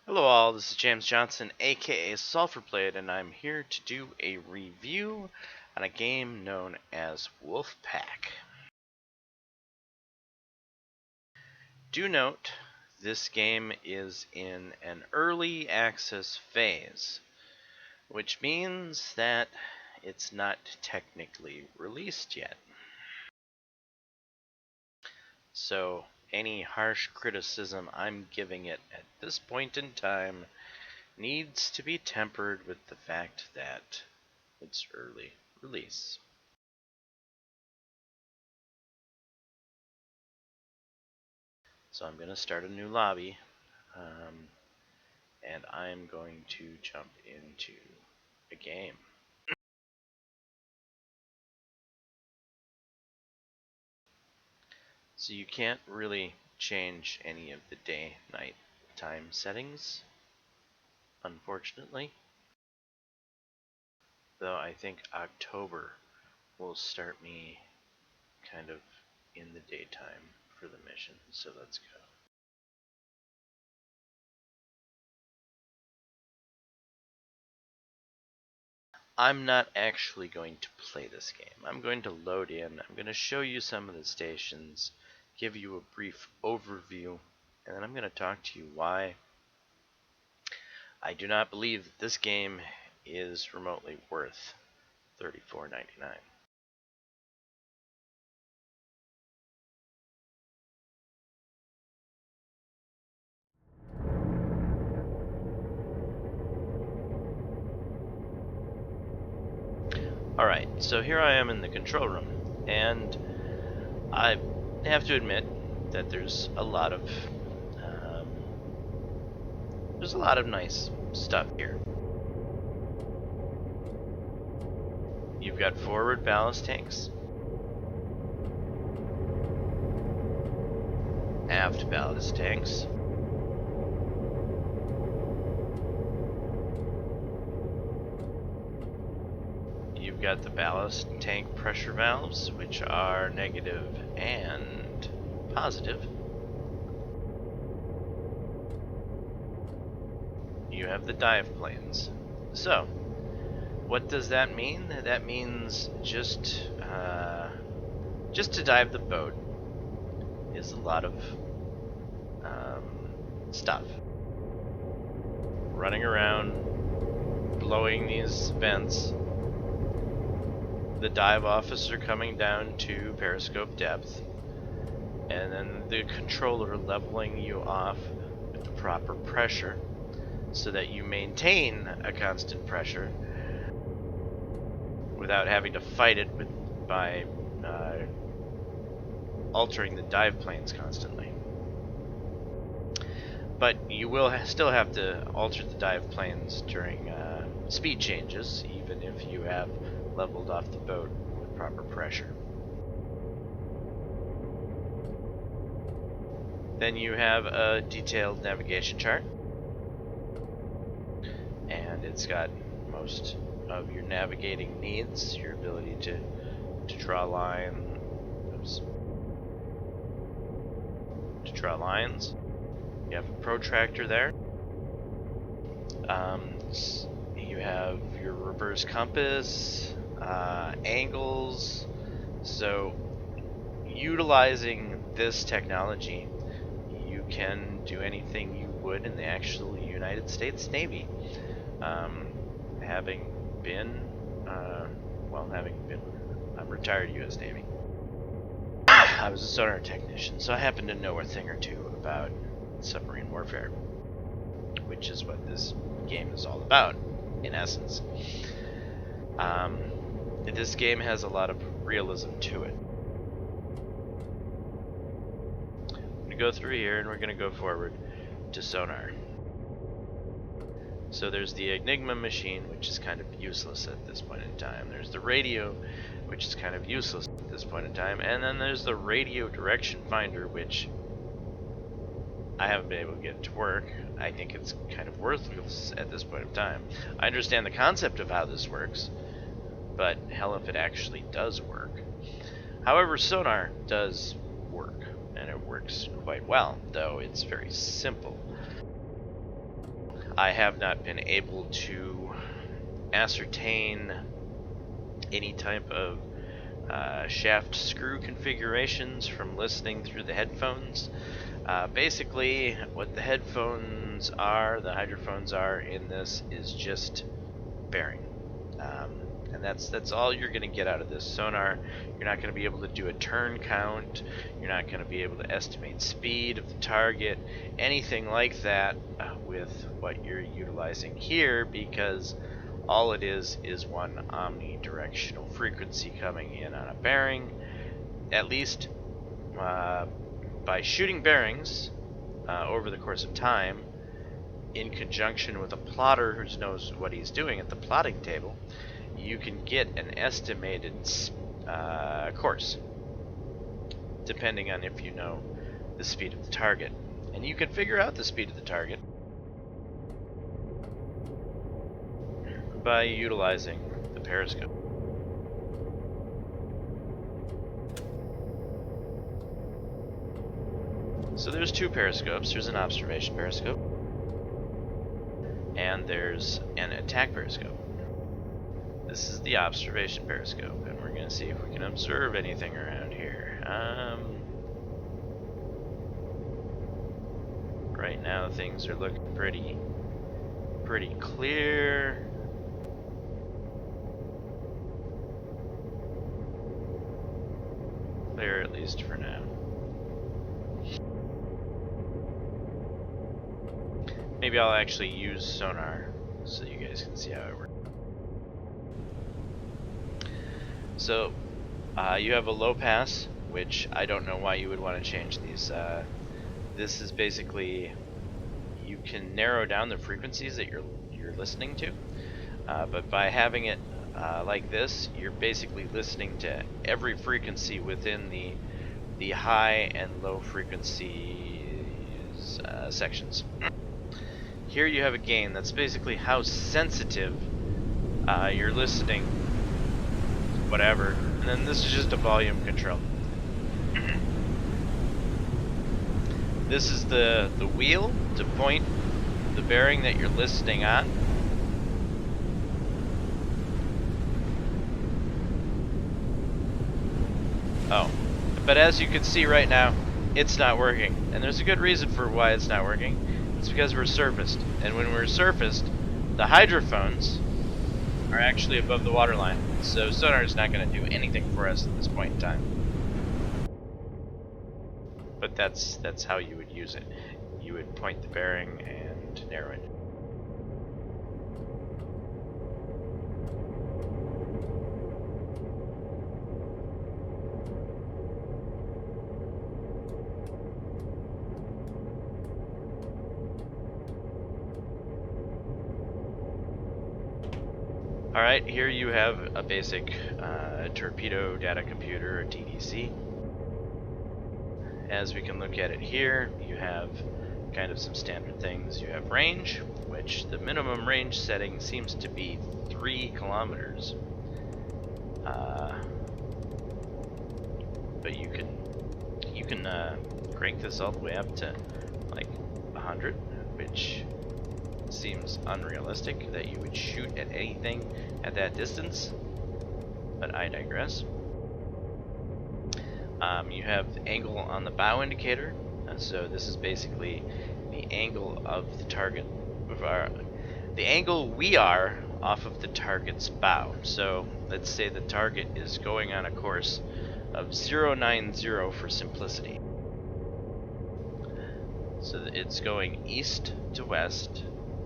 Hello all, this is James Johnson, aka Sulfurblade, and I'm here to do a review on a game known as Wolfpack. Do note, this game is in an early access phase, which means that it's not technically released yet. So any harsh criticism I'm giving it at this point in time needs to be tempered with the fact that it's early release. So I'm going to start a new lobby, and I'm going to jump into a game. So you can't really change any of the day-night time settings, unfortunately. Though I think October will start me kind of in the daytime for the mission, so let's go. I'm not actually going to play this game. I'm going to load in, I'm going to show you some of the stations, give you a brief overview, and then I'm going to talk to you why I do not believe that this game is remotely worth $34.99. Alright, so here I am in the control room, and I have to admit that there's a lot of nice stuff here. You've got forward ballast tanks, aft ballast tanks, you've got the ballast tank pressure valves, which are negative and positive. You have the dive planes. So, what does that mean? That means just to dive the boat is a lot of stuff. Running around, blowing these vents, the dive officer coming down to periscope depth, and then the controller leveling you off with the proper pressure so that you maintain a constant pressure without having to fight it by altering the dive planes constantly. But you will still have to alter the dive planes during speed changes, even if you have leveled off the boat with proper pressure. Then you have a detailed navigation chart, and it's got most of your navigating needs, your ability to draw lines. You have a protractor there. You have your reverse compass, angles. So utilizing this technology, you can do anything you would in the actual United States Navy. I'm retired U.S. Navy. I was a sonar technician, so I happen to know a thing or two about submarine warfare, which is what this game is all about, in essence. This game has a lot of realism to it. I'm going to go through here, and we're going to go forward to sonar. So there's the Enigma machine, which is kind of useless at this point in time. There's the radio, which is kind of useless at this point in time. And then there's the radio direction finder, which I haven't been able to get to work. I think it's kind of worthless at this point in time. I understand the concept of how this works, but hell if it actually does work. However, sonar does work, and it works quite well, though it's very simple. I have not been able to ascertain any type of shaft screw configurations from listening through the headphones. Basically, what the headphones are, the hydrophones are in this, is just bearing. And that's all you're going to get out of this sonar. You're not going to be able to do a turn count. You're not going to be able to estimate speed of the target, anything like that with what you're utilizing here, because all it is one omnidirectional frequency coming in on a bearing. At least by shooting bearings over the course of time, in conjunction with a plotter who knows what he's doing at the plotting table, you can get an estimated course, depending on if you know the speed of the target. And you can figure out the speed of the target by utilizing the periscope. So there's two periscopes. There's an observation periscope, and there's an attack periscope. This is the observation periscope, and we're going to see if we can observe anything around here. Right now things are looking pretty clear. Clear, at least for now. Maybe I'll actually use sonar so you guys can see how it works. So you have a low pass, which I don't know why you would want to change these. This is basically, you can narrow down the frequencies that you're listening to, but by having it like this, you're basically listening to every frequency within the high and low frequencies sections. Here you have a gain. That's basically how sensitive you're listening, whatever. And then this is just a volume control. This is the wheel to point the bearing that you're listening on. Oh, but as you can see right now, it's not working. And there's a good reason for why it's not working. It's because we're surfaced. And when we're surfaced, the hydrophones are actually above the waterline. So sonar is not going to do anything for us at this point in time. But that's how you would use it. You would point the bearing and narrow it. Alright, here you have a basic torpedo data computer, or TDC. As we can look at it here, you have kind of some standard things. You have range, which the minimum range setting seems to be 3 kilometers. But you can crank this all the way up to like 100, which seems unrealistic that you would shoot at anything at that distance, but I digress. You have the angle on the bow indicator, so this is basically the angle of the target, the angle we are off of the target's bow. So let's say the target is going on a course of 090 for simplicity. So it's going east to west,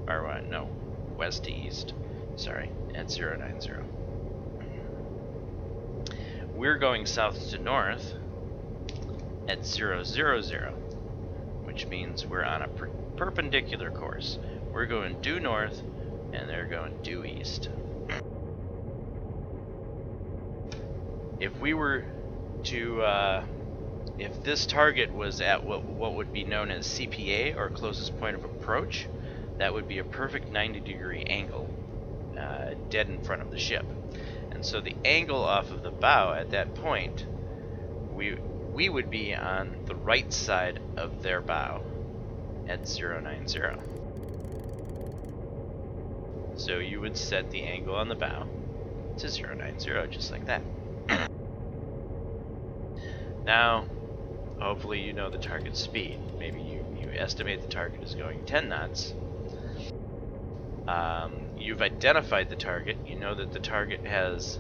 or no, west to east, sorry, at 090. We're going south to north at 000, which means we're on a perpendicular course. We're going due north, and they're going due east. If we were to, if this target was at what would be known as CPA, or closest point of approach, that would be a perfect 90-degree angle, dead in front of the ship. And so the angle off of the bow at that point, we would be on the right side of their bow at 090. So you would set the angle on the bow to 090, just like that. Now, hopefully you know the target speed. Maybe you estimate the target is going 10 knots. You've identified the target. You know that the target has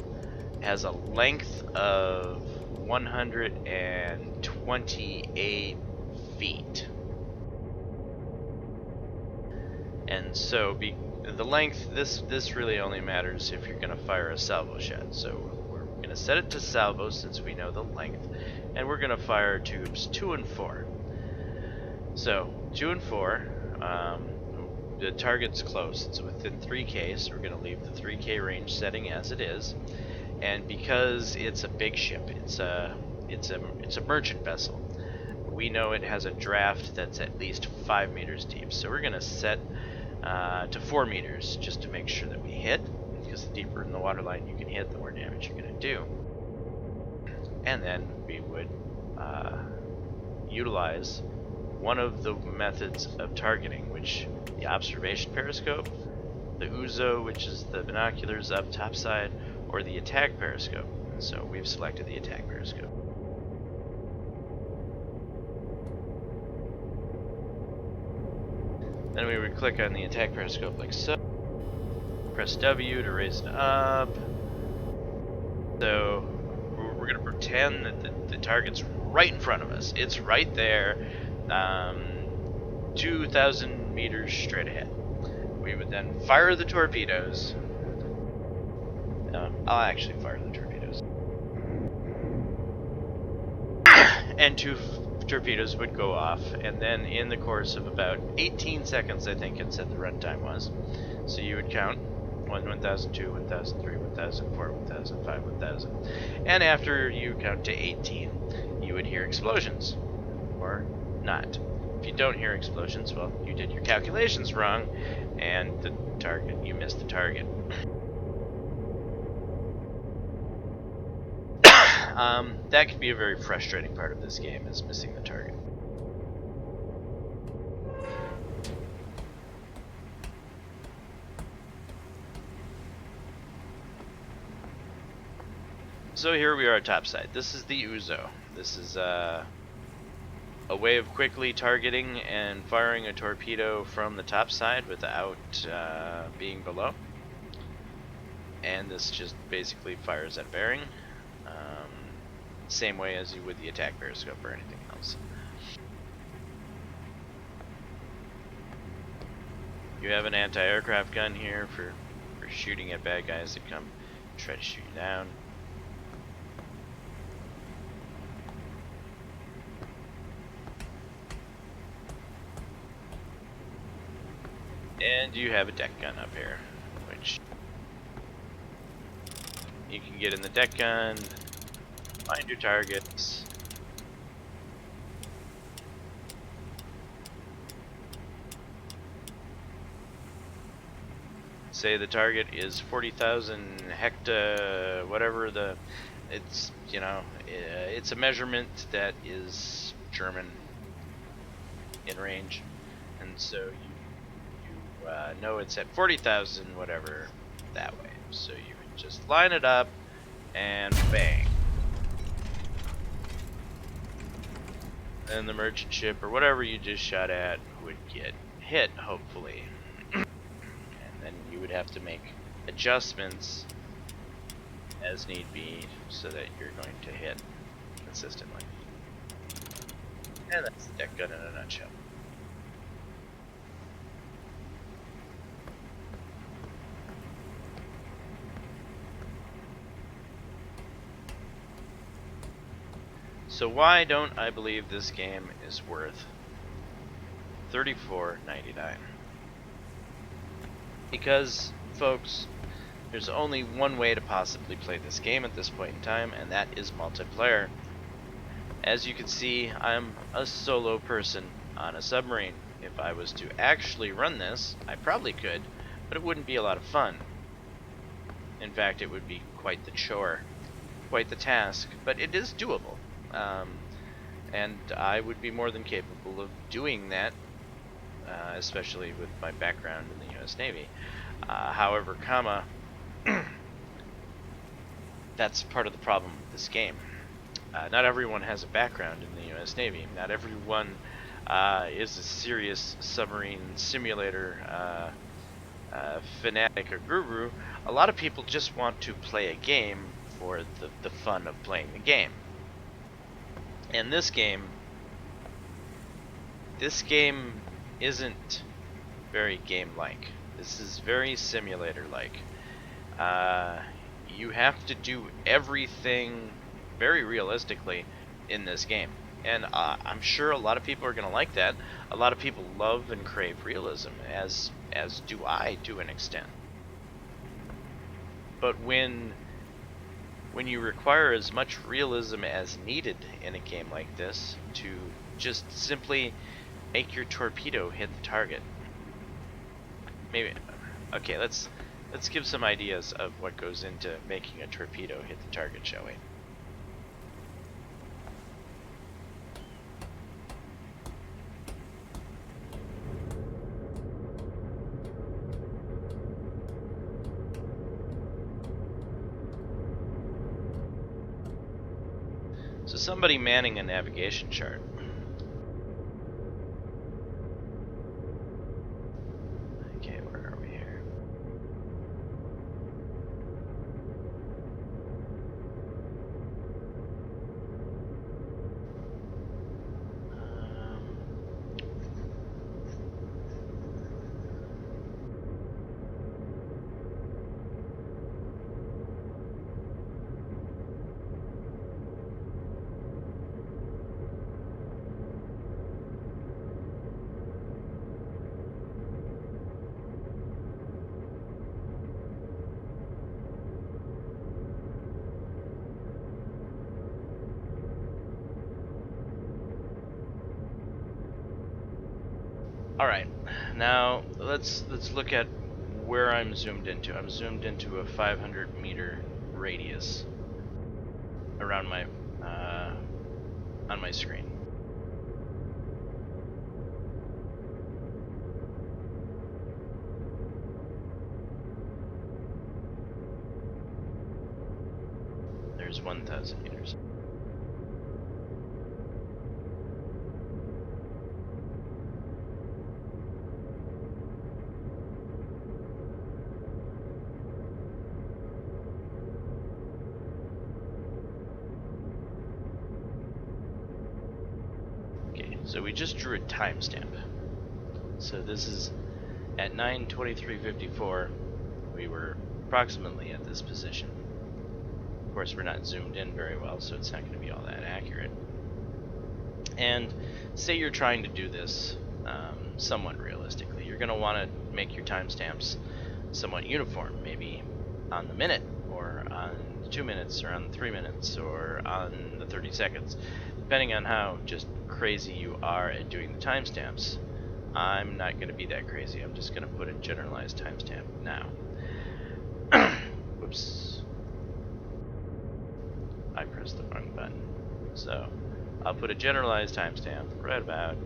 a length of 128 feet. And so the length, this really only matters if you're going to fire a salvo shot. So we're going to set it to salvo since we know the length, and we're going to fire tubes 2 and 4. So 2 and 4, the target's close. It's within 3K, so we're going to leave the 3K range setting as it is. And because it's a big ship, it's a merchant vessel, we know it has a draft that's at least 5 meters deep. So we're going to set to 4 meters just to make sure that we hit, because the deeper in the waterline you can hit, the more damage you're going to do. And then we would utilize one of the methods of targeting, which the observation periscope, the Uzo, which is the binoculars up topside, or the attack periscope. So we've selected the attack periscope. Then we would click on the attack periscope like so. Press W to raise it up. So we're going to pretend that the target's right in front of us. It's right there, 2,000 meters straight ahead. We would then fire the torpedoes. I'll actually fire the torpedoes. And 2 torpedoes would go off, and then in the course of about 18 seconds, I think it said the runtime was. So you would count 1002, 1003, 1004, 1005, 1000. And after you count to 18, you would hear explosions. Or not. If you don't hear explosions, well, you did your calculations wrong, and you missed the target. That can be a very frustrating part of this game, is missing the target. So here we are topside. This is the Uzo. This is a way of quickly targeting and firing a torpedo from the top side without being below. And this just basically fires at bearing. Same way as you would the attack periscope or anything else. You have an anti-aircraft gun here for shooting at bad guys that come try to shoot you down. And you have a deck gun up here, which you can get in the deck gun, find your targets. Say the target is 40,000 hecta, whatever it's, you know, it's a measurement that is German in range, and so you know it's at 40,000 whatever that way. So you would just line it up and bang. And the merchant ship or whatever you just shot at would get hit, hopefully. And then you would have to make adjustments as need be so that you're going to hit consistently. And that's the deck gun in a nutshell. So why don't I believe this game is worth $34.99? Because, folks, there's only one way to possibly play this game at this point in time, and that is multiplayer. As you can see, I'm a solo person on a submarine. If I was to actually run this, I probably could, but it wouldn't be a lot of fun. In fact, it would be quite the chore, quite the task, but it is doable. And I would be more than capable of doing that, especially with my background in the U.S. Navy. However, that's part of the problem with this game. Not everyone has a background in the U.S. Navy. Not everyone is a serious submarine simulator fanatic or guru. A lot of people just want to play a game for the fun of playing the game. And this game isn't very game-like. This is very simulator-like. You have to do everything very realistically in this game. And I'm sure a lot of people are going to like that. A lot of people love and crave realism, as do I to an extent. But when you require as much realism as needed in a game like this to just simply make your torpedo hit the target. Maybe, okay, let's give some ideas of what goes into making a torpedo hit the target, shall we? So somebody manning a navigation chart. Okay, where are we here? Alright, now let's look at where I'm zoomed into. I'm zoomed into a 500-meter radius around my on my screen. There's 1,000 meters. So we just drew a timestamp. So this is at 9:23:54. We were approximately at this position. Of course, we're not zoomed in very well, so it's not going to be all that accurate. And say you're trying to do this somewhat realistically. You're going to want to make your timestamps somewhat uniform, maybe on the minute, or on the 2 minutes, or on the 3 minutes, or on the 30 seconds, depending on how just crazy you are at doing the timestamps. I'm not going to be that crazy. I'm just going to put a generalized timestamp now. Whoops. I pressed the wrong button. So I'll put a generalized timestamp right about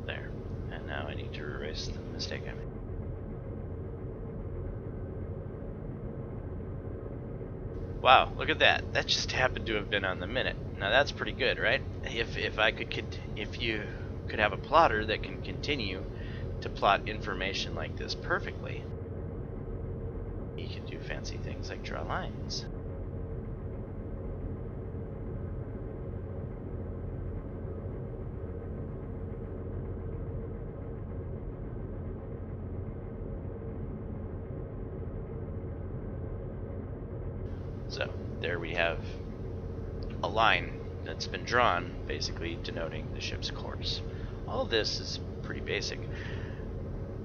there. And now I need to erase the mistake I made. Wow, look at that. That just happened to have been on the minute. Now that's pretty good, right? If you could have a plotter that can continue to plot information like this perfectly, you can do fancy things like draw lines. So there we have a line that's been drawn, basically denoting the ship's course. All of this is pretty basic.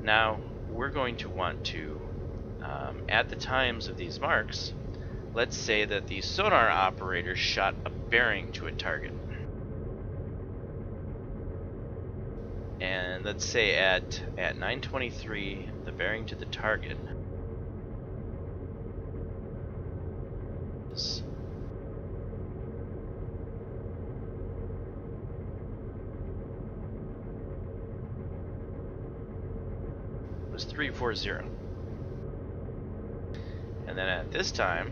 Now we're going to want to, at the times of these marks, let's say that the sonar operator shot a bearing to a target. And let's say at 9:23, the bearing to the target 340. And then at this time,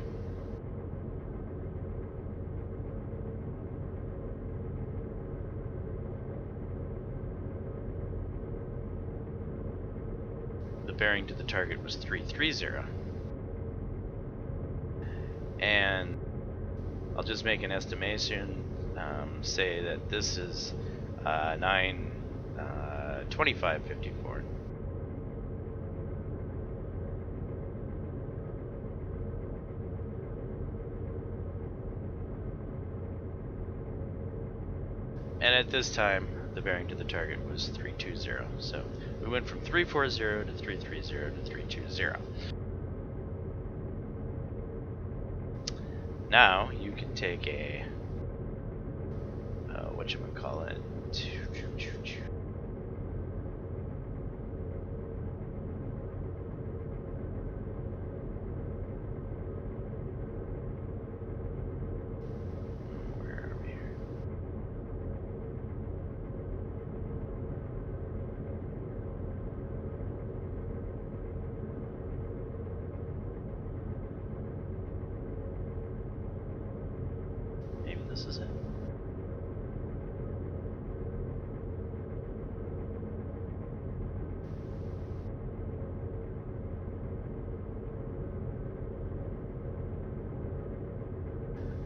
the bearing to the target was 330. And I'll just make an estimation, say that this is 9:25:54. And at this time, the bearing to the target was 320. So we went from 340 to 330 to 320. Now you can take a whatchamacallit, where are we here? Maybe this is it.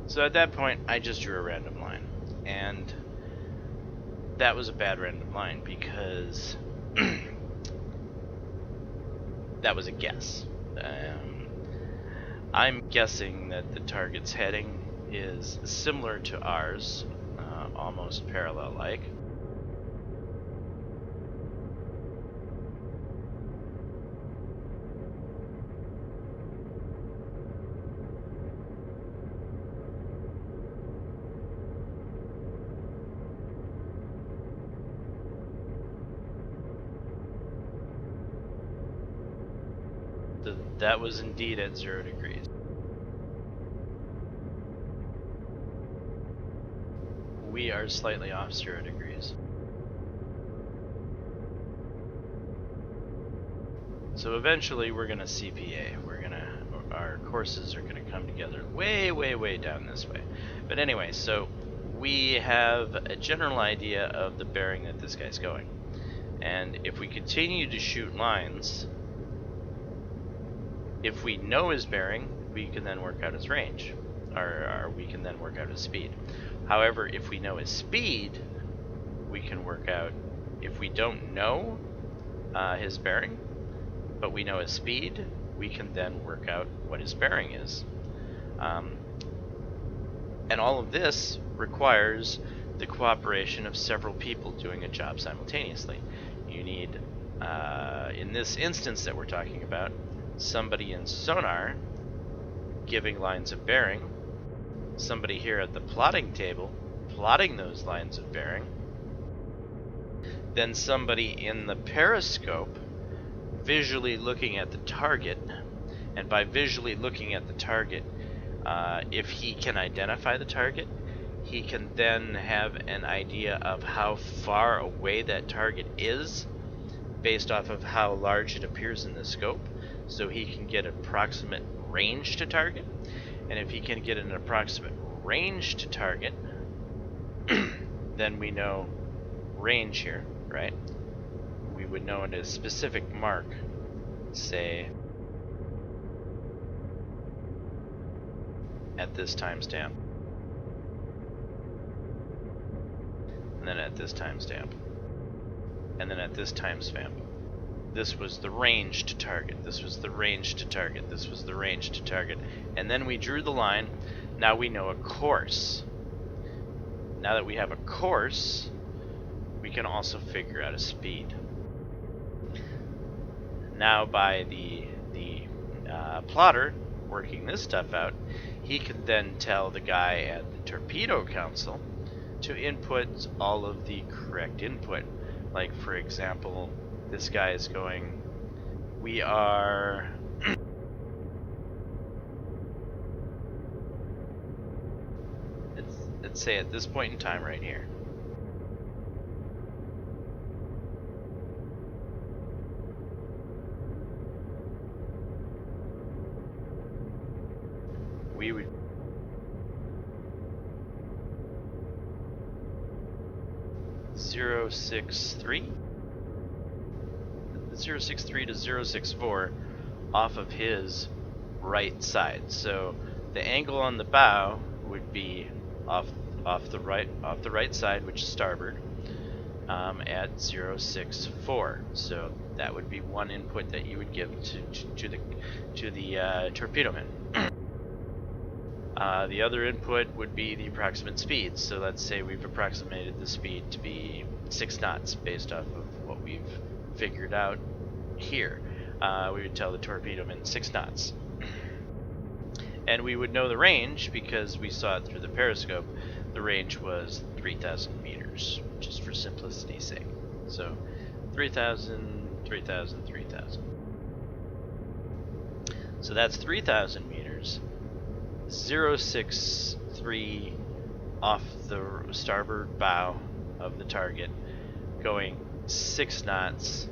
So at that point, I just drew a random line, and that was a bad random line because that was a guess. I'm guessing that the target's heading is similar to ours, almost parallel-like. That was indeed at 0 degrees. We are slightly off 0 degrees. So eventually we're gonna CPA. Our courses are gonna come together way, way, way down this way. But anyway, so we have a general idea of the bearing that this guy's going. And if we continue to shoot lines, if we know his bearing, we can then work out his range, or we can then work out his speed. However, if we know his speed, we can work out, if we don't know his bearing, but we know his speed, we can then work out what his bearing is. And all of this requires the cooperation of several people doing a job simultaneously. You need, in this instance that we're talking about, somebody in sonar giving lines of bearing, somebody here at the plotting table plotting those lines of bearing, then somebody in the periscope visually looking at the target, and by visually looking at the target, if he can identify the target, he can then have an idea of how far away that target is based off of how large it appears in the scope. So he can get approximate range to target, and if he can get an approximate range to target, then we know range here, right? We would know at a specific mark, say at this timestamp, and then at this timestamp, and then at this timestamp. This was the range to target, this was the range to target, this was the range to target. And then we drew the line. Now we know a course. Now that we have a course, we can also figure out a speed. Now by the plotter working this stuff out, he can then tell the guy at the torpedo council to input all of the correct input. Like, for example, this guy is going, we are let's say at this point in time right here, we would 063 to 064 off of his right side. So the angle on the bow would be off the right side, which is starboard, at 064. So that would be one input that you would give to the torpedo man. The other input would be the approximate speed. So let's say we've approximated the speed to be 6 knots based off of what we've figured out here. We would tell the torpedo man 6 knots. And we would know the range because we saw it through the periscope. The range was 3,000 meters, just for simplicity's sake. So 3,000, 3,000, 3,000. So that's 3,000 meters. 063 off the starboard bow of the target, going 6 knots.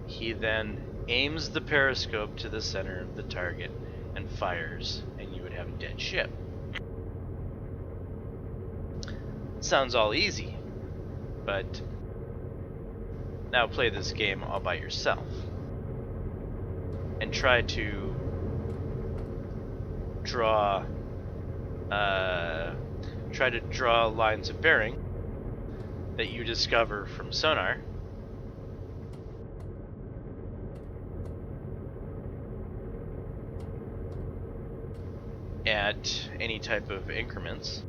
He then aims the periscope to the center of the target and fires, and you would have a dead ship. Sounds all easy, but now play this game all by yourself and try to draw lines of bearing that you discover from sonar at any type of increments,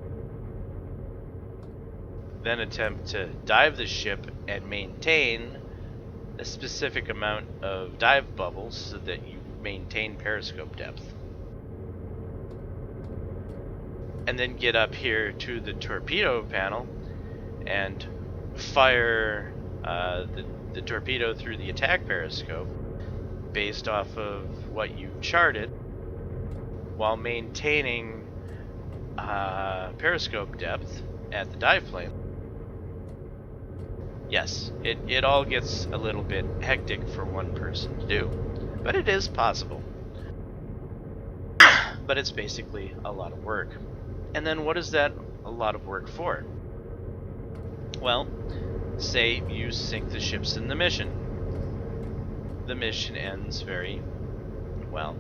then attempt to dive the ship and maintain a specific amount of dive bubbles so that you maintain periscope depth. And then get up here to the torpedo panel and fire the torpedo through the attack periscope based off of what you charted, while maintaining periscope depth at the dive plane. Yes, it all gets a little bit hectic for one person to do, but it is possible. But it's basically a lot of work. And then what is that a lot of work for? Well, say you sink the ships in the mission. The mission ends very, well,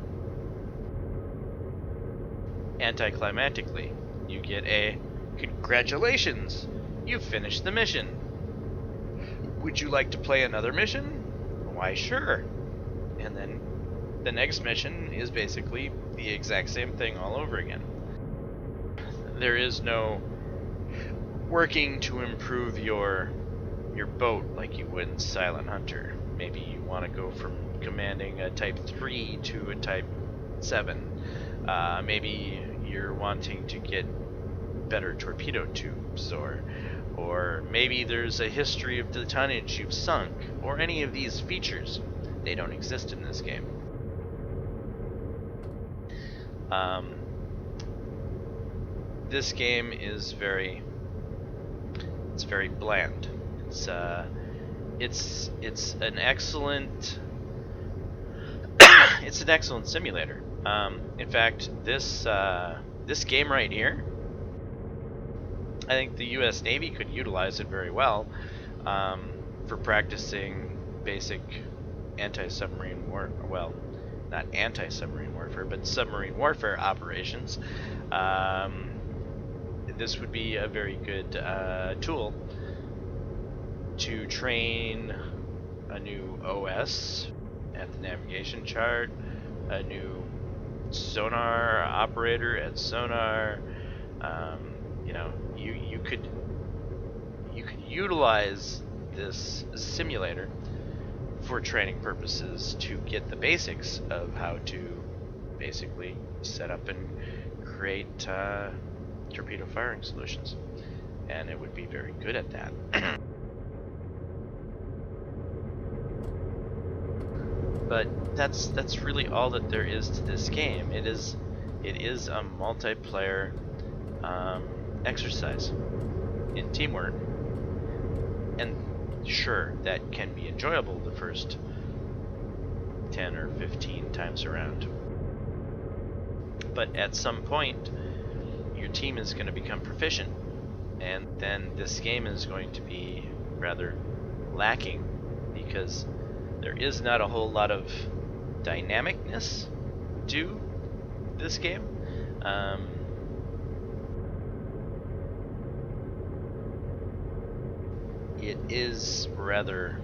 anticlimactically. You get a "Congratulations, you've finished the mission. Would you like to play another mission?" Why, sure. And then the next mission is basically the exact same thing all over again. There is no working to improve your boat like you would in Silent Hunter. Maybe you want to go from commanding a Type 3 to a Type 7. Maybe you're wanting to get better torpedo tubes, or maybe there's a history of the tonnage you've sunk, or any of these features. They don't exist in this game. This game is very bland. It's an excellent it's an excellent simulator. In fact, this game right here, I think the U.S. Navy could utilize it very well for practicing basic anti-submarine well, not anti-submarine warfare, but submarine warfare operations. This would be a very good tool to train a new OS at the navigation chart, a new sonar operator at sonar. You could utilize this simulator for training purposes to get the basics of how to basically set up and create torpedo firing solutions, and it would be very good at that. But that's really all that there is to this game. It is a multiplayer exercise in teamwork, and sure, that can be enjoyable the first 10 or 15 times around. But at some point, your team is going to become proficient, and then this game is going to be rather lacking because there is not a whole lot of dynamicness to this game. It is rather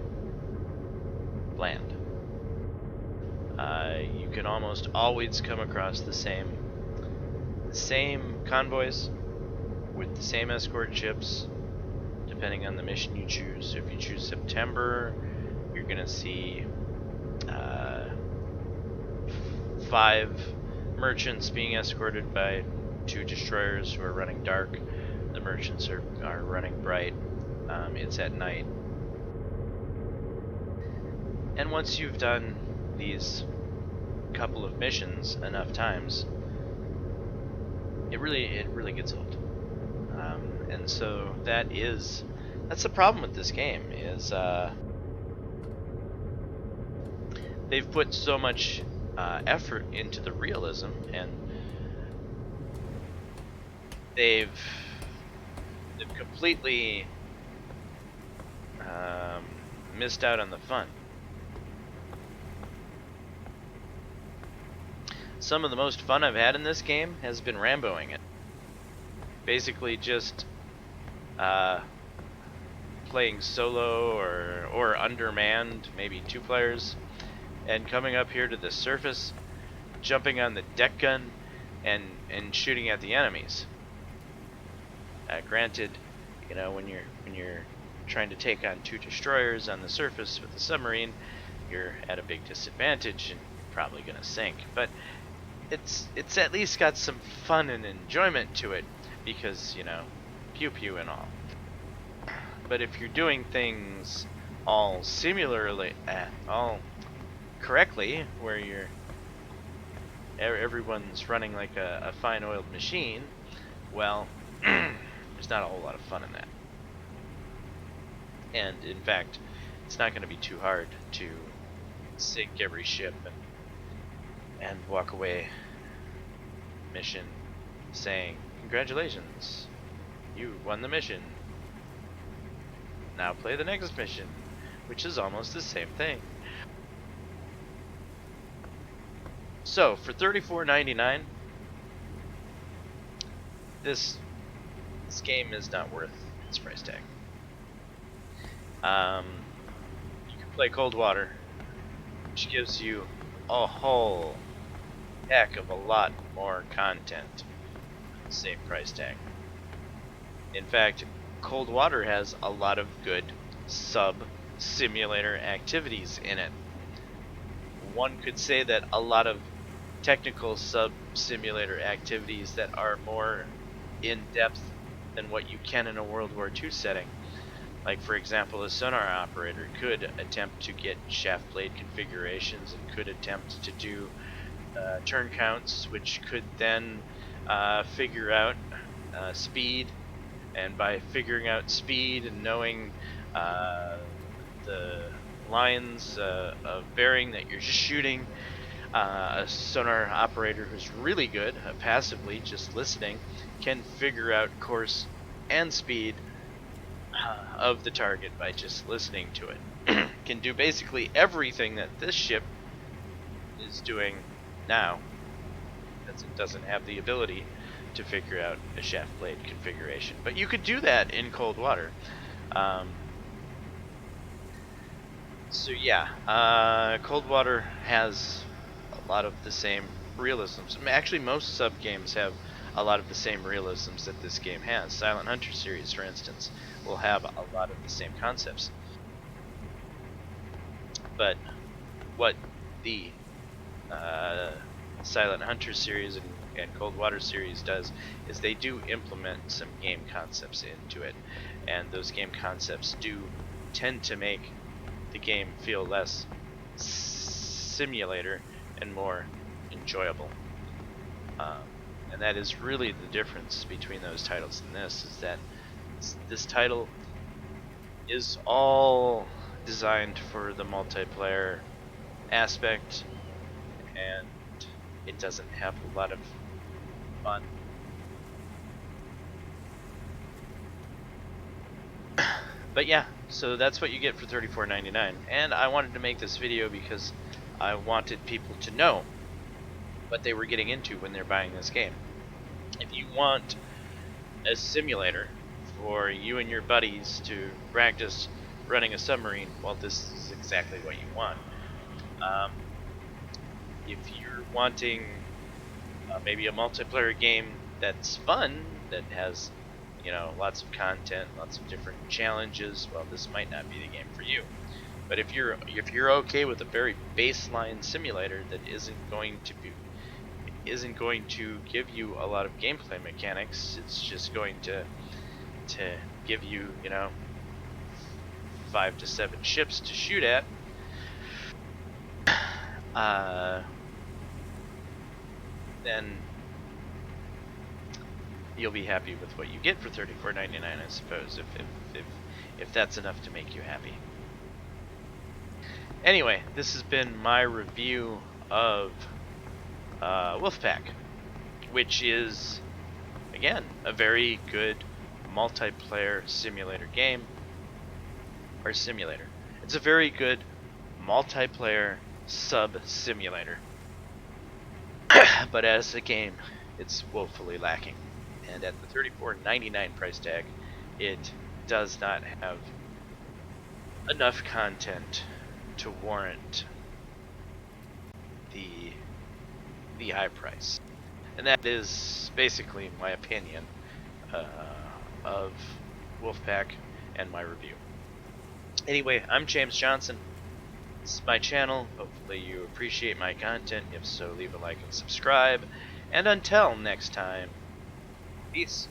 bland. You can almost always come across the same convoys with the same escort ships, depending on the mission you choose. If you choose September, you're gonna see 5 merchants being escorted by 2 destroyers who are running dark. The merchants are running bright. It's at night. And once you've done these couple of missions enough times, it really gets old. And so that's the problem with this game is they've put so much effort into the realism, and they've completely missed out on the fun. Some of the most fun I've had in this game has been Ramboing it. Basically just playing solo or undermanned, maybe 2 players, and coming up here to the surface, jumping on the deck gun, and shooting at the enemies. Granted, you know, when you're trying to take on 2 destroyers on the surface with a submarine, you're at a big disadvantage and probably gonna sink. But it's at least got some fun and enjoyment to it because, you know, pew pew and all. But if you're doing things all all correctly, where everyone's running like a fine oiled machine, well, there's not a whole lot of fun in that. And in fact, it's not going to be too hard to sink every ship and walk away mission saying, "Congratulations, you won the mission. Now play the next mission," which is almost the same thing. So for $34.99, this game is not worth its price tag. You can play Cold Water, which gives you a whole heck of a lot more content for the same price tag. In fact, Cold Water has a lot of good sub-simulator activities in it. One could say that a lot of technical sub-simulator activities that are more in-depth than what you can in a World War II setting. Like, for example, a sonar operator could attempt to get shaft blade configurations and could attempt to do turn counts, which could then figure out speed, and by figuring out speed and knowing the lines of bearing that you're shooting, a sonar operator who's really good passively just listening can figure out course and speed of the target by just listening to it. Can do basically everything that this ship is doing now, because it doesn't have the ability to figure out a shaft blade configuration. But you could do that in Cold Water. So yeah, Cold Water has a lot of the same realisms. Actually, most sub games have a lot of the same realisms that this game has. Silent Hunter series, for instance, will have a lot of the same concepts. But what the Silent Hunter series and Cold Water series does is they do implement some game concepts into it, and those game concepts do tend to make the game feel less simulator and more enjoyable. And that is really the difference between those titles and this, is that this title is all designed for the multiplayer aspect, and it doesn't have a lot of fun. But yeah, so that's what you get for $34.99. And I wanted to make this video because I wanted people to know what they were getting into when they're buying this game. If you want a simulator for you and your buddies to practice running a submarine, well, this is exactly what you want. If you're wanting maybe a multiplayer game that's fun, that has, you know, lots of content, lots of different challenges, well, this might not be the game for you. But if you're okay with a very baseline simulator that isn't going to give you a lot of gameplay mechanics, it's just going to give you, you know, 5 to 7 ships to shoot at, then you'll be happy with what you get for $34.99, I suppose, if that's enough to make you happy. Anyway, this has been my review of Wolfpack, which is, again, a very good multiplayer simulator game, or simulator. It's a very good multiplayer sub-simulator. But as a game, it's woefully lacking. And at the $34.99 price tag, it does not have enough content to warrant the high price. And that is basically my opinion of Wolfpack and my review. Anyway, I'm James Johnson. This is my channel. Hopefully you appreciate my content. If so, leave a like and subscribe. And until next time, peace.